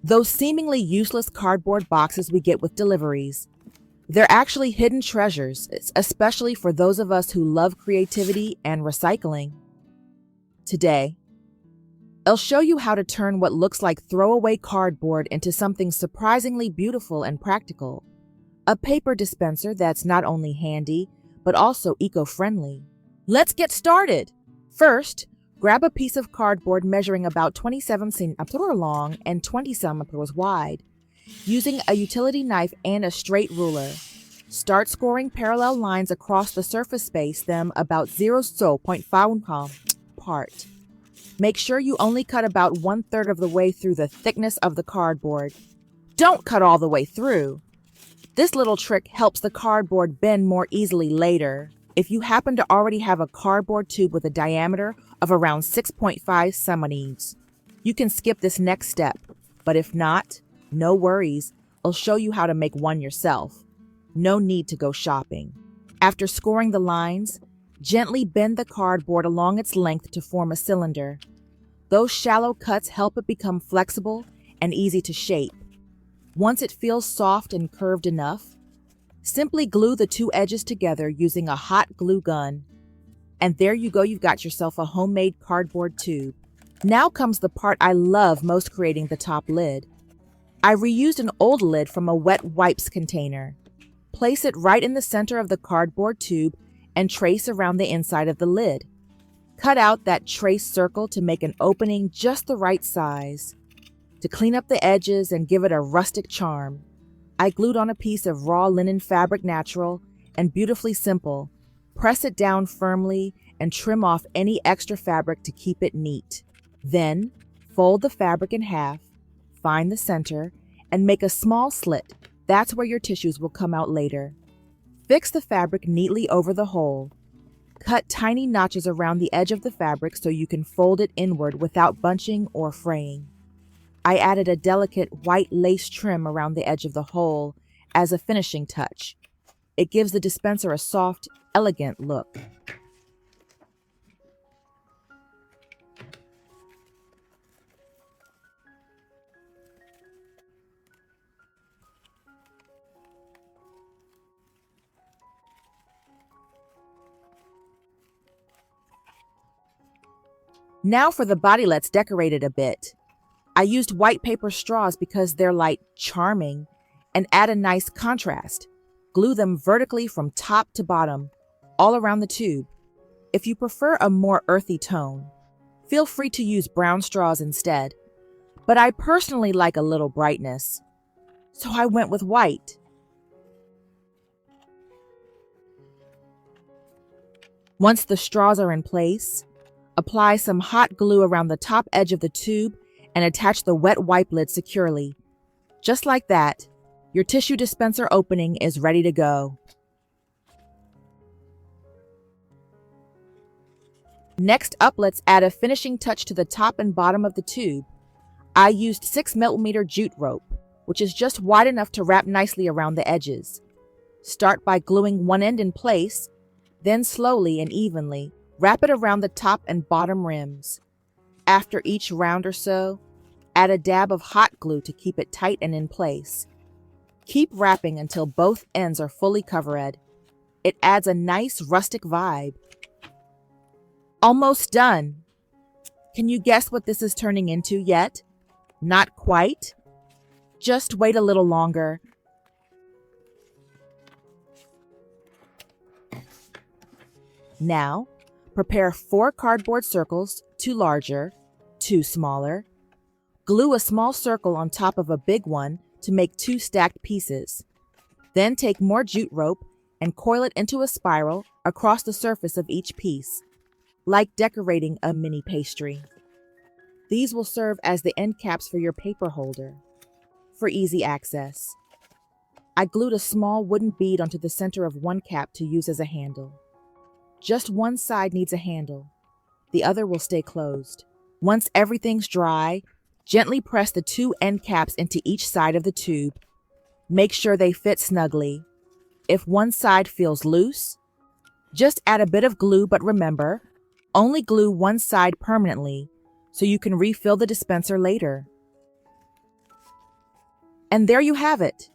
Those seemingly useless cardboard boxes we get with deliveries. They're actually hidden treasures, especially for those of us who love creativity and recycling. Today, I'll show you how to turn what looks like throwaway cardboard into something surprisingly beautiful and practical. A paper dispenser that's not only handy, but also eco-friendly. Let's get started! First, grab a piece of cardboard measuring about 27 centimeters long and 20 centimeters wide. Using a utility knife and a straight ruler, start scoring parallel lines across the surface, space them about 0.5 apart. Make sure you only cut about 1/3 of the way through the thickness of the cardboard. Don't cut all the way through. This little trick helps the cardboard bend more easily later. If you happen to already have a cardboard tube with a diameter of around 6.5 centimeters, you can skip this next step. But if not, no worries. I'll show you how to make one yourself. No need to go shopping. After scoring the lines, gently bend the cardboard along its length to form a cylinder. Those shallow cuts help it become flexible and easy to shape. Once it feels soft and curved enough, simply glue the two edges together using a hot glue gun. And there you go, you've got yourself a homemade cardboard tube. Now comes the part I love most, creating the top lid. I reused an old lid from a wet wipes container. Place it right in the center of the cardboard tube and trace around the inside of the lid. Cut out that trace circle to make an opening just the right size. To clean up the edges and give it a rustic charm, I glued on a piece of raw linen fabric, natural and beautifully simple. Press it down firmly and trim off any extra fabric to keep it neat. Then, fold the fabric in half, find the center, and make a small slit. That's where your tissues will come out later. Fix the fabric neatly over the hole. Cut tiny notches around the edge of the fabric so you can fold it inward without bunching or fraying. I added a delicate white lace trim around the edge of the hole as a finishing touch. It gives the dispenser a soft, elegant look. Now for the body, let's decorate it a bit. I used white paper straws because they're light, charming, and add a nice contrast. Glue them vertically from top to bottom, all around the tube. If you prefer a more earthy tone, feel free to use brown straws instead. But I personally like a little brightness, so I went with white. Once the straws are in place, apply some hot glue around the top edge of the tube and attach the wet wipe lid securely. Just like that, your tissue dispenser opening is ready to go. Next up, let's add a finishing touch to the top and bottom of the tube. I used 6mm jute rope, which is just wide enough to wrap nicely around the edges. Start by gluing one end in place, then slowly and evenly wrap it around the top and bottom rims. After each round or so, add a dab of hot glue to keep it tight and in place. Keep wrapping until both ends are fully covered. It adds a nice rustic vibe. Almost done. Can you guess what this is turning into yet? Not quite. Just wait a little longer. Now, prepare 4 cardboard circles, 2 larger, 2 smaller. Glue a small circle on top of a big one to make 2 stacked pieces. Then take more jute rope and coil it into a spiral across the surface of each piece, like decorating a mini pastry. These will serve as the end caps for your paper holder. For easy access, I glued a small wooden bead onto the center of one cap to use as a handle. Just one side needs a handle. The other will stay closed. Once everything's dry, gently press the 2 end caps into each side of the tube. Make sure they fit snugly. If one side feels loose, just add a bit of glue, but remember, only glue one side permanently so you can refill the dispenser later. And there you have it,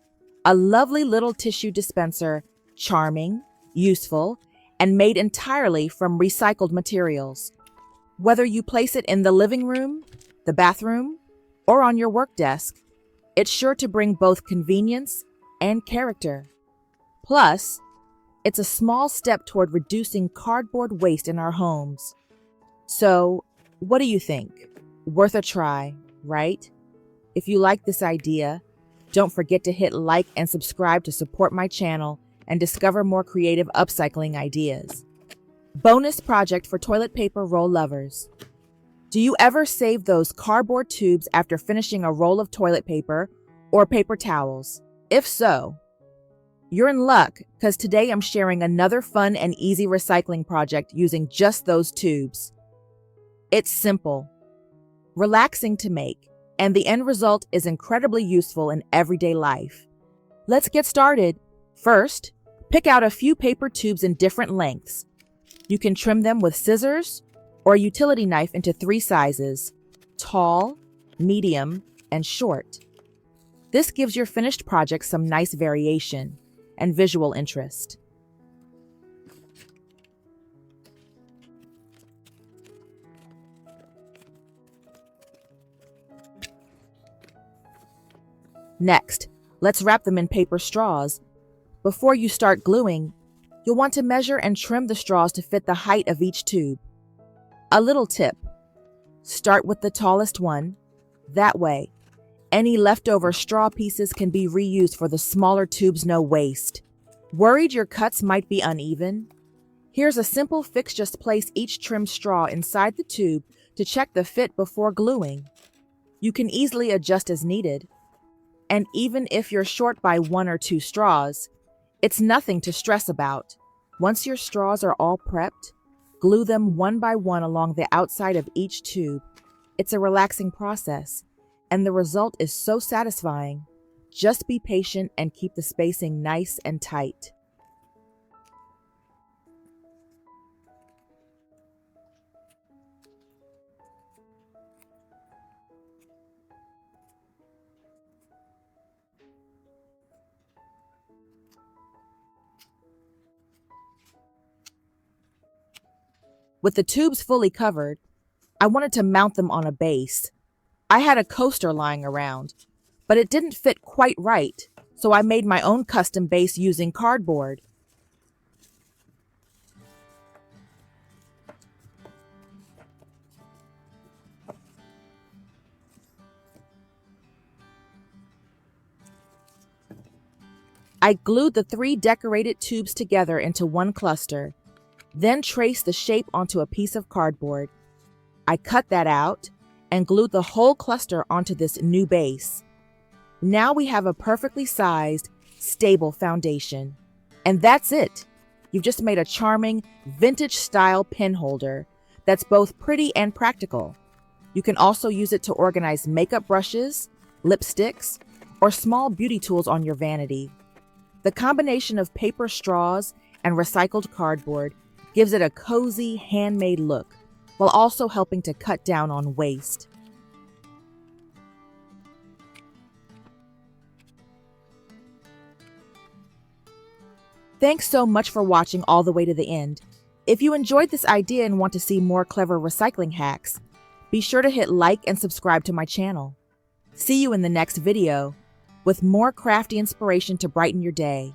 a lovely little tissue dispenser, charming, useful, and made entirely from recycled materials. Whether you place it in the living room, the bathroom, or on your work desk, it's sure to bring both convenience and character. Plus, it's a small step toward reducing cardboard waste in our homes. So, what do you think? Worth a try, right? If you like this idea, don't forget to hit like and subscribe to support my channel and discover more creative upcycling ideas. Bonus project for toilet paper roll lovers. Do you ever save those cardboard tubes after finishing a roll of toilet paper or paper towels? If so, you're in luck, because today I'm sharing another fun and easy recycling project using just those tubes. It's simple, relaxing to make, and the end result is incredibly useful in everyday life. Let's get started. First, pick out a few paper tubes in different lengths. You can trim them with scissors or a utility knife into 3 sizes: tall, medium, and short. This gives your finished project some nice variation and visual interest. Next, let's wrap them in paper straws. Before you start gluing, you'll want to measure and trim the straws to fit the height of each tube. A little tip: start with the tallest one. That way, any leftover straw pieces can be reused for the smaller tubes. No waste. Worried your cuts might be uneven? Here's a simple fix: just place each trimmed straw inside the tube to check the fit before gluing. You can easily adjust as needed. And even if you're short by 1 or 2 straws, it's nothing to stress about. Once your straws are all prepped, glue them one by one along the outside of each tube. It's a relaxing process, and the result is so satisfying. Just be patient and keep the spacing nice and tight. With the tubes fully covered, I wanted to mount them on a base. I had a coaster lying around, but it didn't fit quite right, so I made my own custom base using cardboard. I glued the 3 decorated tubes together into one cluster, then traced the shape onto a piece of cardboard. I cut that out and glued the whole cluster onto this new base. Now we have a perfectly sized, stable foundation. And that's it. You've just made a charming, vintage-style pen holder that's both pretty and practical. You can also use it to organize makeup brushes, lipsticks, or small beauty tools on your vanity. The combination of paper straws and recycled cardboard gives it a cozy, handmade look, while also helping to cut down on waste. Thanks so much for watching all the way to the end. If you enjoyed this idea and want to see more clever recycling hacks, be sure to hit like and subscribe to my channel. See you in the next video with more crafty inspiration to brighten your day.